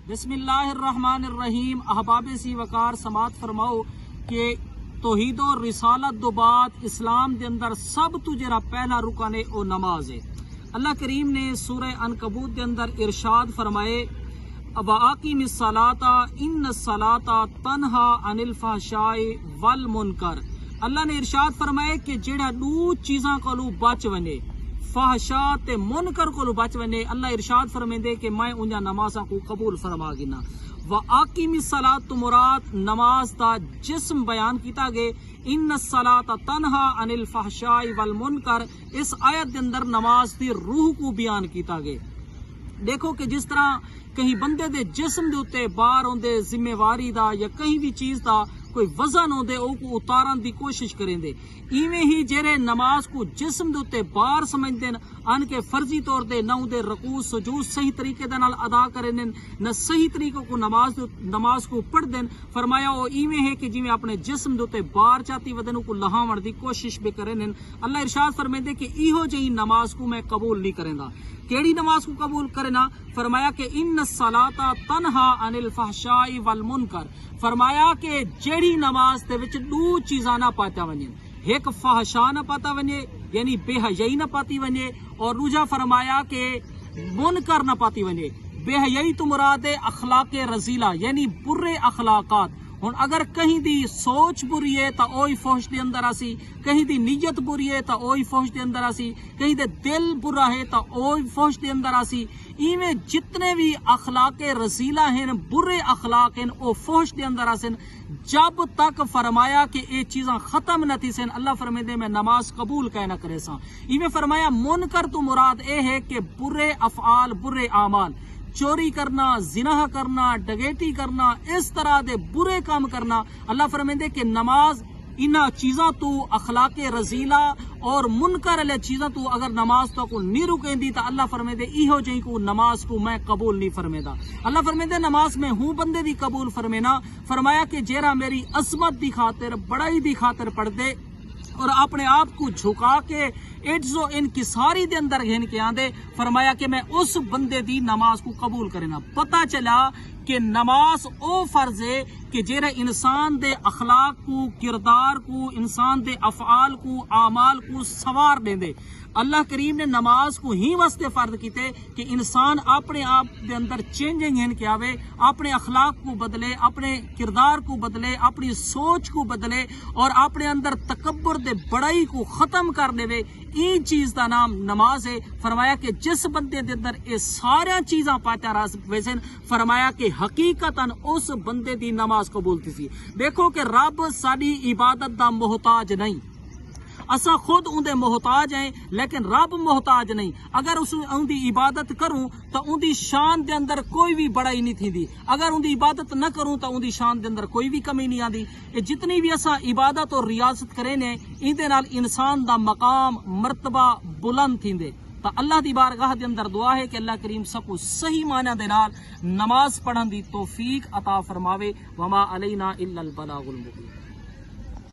بسم اللہ الرحمن الرحیم۔ احباب سی وقار سماعت فرماؤ کہ توحید و رسالت دو بات اسلام دے اندر سب تو جرا پہلا رکن ہے او نماز ہے۔ اللہ کریم نے سورہ عنکبوت دے اندر ارشاد فرمائے وَأَقِمِ الصَّلَاةَ إِنَّ الصَّلَاةَ تَنْهَى عَنِ الْفَحْشَاءِ وَالْمُنکَرِ۔ اللہ نے ارشاد فرمائے کہ جڑا دو چیزاں کولو بچ ونے، فحشاء تے منکر کولو بچ ونے، اللہ ارشاد فرمیندے کہ میں انجا نمازاں کو قبول فرما گنا۔ وَأَقِمِ الصَّلَاةَ تو مراد نماز دا جسم بیان کیتا گئے، ان الصلاۃ تنہا عن الفحشاء والمنکر، اس آیت دے اندر نماز دی روح کو بیان کیتا گئے۔ دیکھو کہ جس طرح کہیں بندے دے جسم دے اتے بار ہوندے ذمہ واری دا یا کہیں بھی چیز دا کوئی وزن ہوندے او کو اتارن دی کوشش کریں دے، ایویں ہی جڑے نماز کو جسم دے اتے بار سمجھدے ان کے فرضی طور دے نہ دے رکوع سجود صحیح طریقے دے نال ادا کریں نہ صحیح طریقے کو نماز کو پڑھ دیں، فرمایا او ایویں ہے کہ جویں اپنے جسم دے اتے بار چاتی ودن کو لہاون دی کوشش بھی کریں۔ اللہ ارشاد فرمیندے کہ ایہو جہی نماز کو میں قبول نہیں کریں گا۔ کیڑی نماز کو قبول کرنا؟ فرمایا کہ ان الصلاۃ تنہا عن الفحشاء والمنکر، فرمایا کہ جیڑی نماز دے وچ دو چیزاں نہ پاتا ونجن، ایک فحشاء نہ پاتا ونجے یعنی بے حیائی نہ پاتی ونجے، اور دوجا فرمایا کہ منکر نہ پاتی ونجے۔ بے حیائی تو مراد ہے اخلاق رذیلہ یعنی برے اخلاقات۔ ہن اگر کہیں دی سوچ بری ہے تا اوہی فحش دے اندر آسی، کہیں دی نیت بری ہے تا اوہی فحش دے اندر آسی، کہیں دے دل برا ہے تا اوہی فحش دے اندر آسی، ایویں جتنے بھی اخلاق رذیلہ ہیں برے اخلاق ہیں او فحش دے اندر آسن، جب تک فرمایا کہ اے چیزاں ختم نہ تھی سن اللہ فرمیندے میں نماز قبول کہہ نہ کرے ساں۔ ایویں فرمایا منکر تو مراد اے ہے کہ برے افعال برے اعمال، چوری کرنا، زنا کرنا، ڈکیتی کرنا، اس طرح دے برے کام کرنا، اللہ فرمیندے کہ نماز انہا چیزاں تو اخلاق رذیلہ اور منکر علیہ چیزاں تو اگر نماز تو کو نہیں رکیں دی تا اللہ فرمیندے ایہو جہی کو نماز کو میں قبول نہیں فرمیدا۔ اللہ فرمیندے نماز میں ہوں بندے دی قبول فرمینا، فرمایا کہ جیرا میری عظمت دی خاطر بڑائی دی خاطر پڑھ دے اور اپنے آپ کو جھکا کے عجز و انکساری دے اندر گھن کے آندے، فرمایا کہ میں اس بندے دی نماز کو قبول کرنا۔ پتہ چلا کہ نماز او فرض ہے کہ جیرے انسان دے اخلاق کو، کردار کو، انسان دے افعال کو، اعمال کو سوار دیں دے۔ اللہ کریم نے نماز کو ہی واسطے فرض کیتے کہ انسان اپنے آپ دے اندر چینجنگ ہیں کہ آوے، اپنے اخلاق کو بدلے، اپنے کردار کو بدلے، اپنی سوچ کو بدلے اور اپنے اندر تکبر دے بڑائی کو ختم کر دے وے، این چیز دا نام نماز ہے۔ فرمایا کہ جس بندے دے اندر اے سارا چیزاں پاتا راز ویسن، فرمایا کہ حقیقتاً اس بندے دی نماز قبول تھی۔ دیکھو کہ رب ساری عبادت دا محتاج نہیں، اسا خود ان دے محتاج ہیں لیکن رب محتاج نہیں۔ اگر ان دی عبادت کروں تو ان دی شان دے اندر کوئی بھی بڑائی نہیں تھی دی، اگر ان دی عبادت نہ کروں تو ان دی شان دے اندر کوئی بھی کمی نہیں آندی۔ جتنی بھی اسا عبادت اور ریاضت کریں نے ان دے نال انسان دا مقام مرتبہ بلند تھیندے۔ تو اللہ دی بارگاہ دے اندر دعا ہے کہ اللہ کریم سب کو صحیح معنی دے نال نماز پڑھن دی توفیق عطا فرماوے۔ وما علینا الا البلاغ المبین۔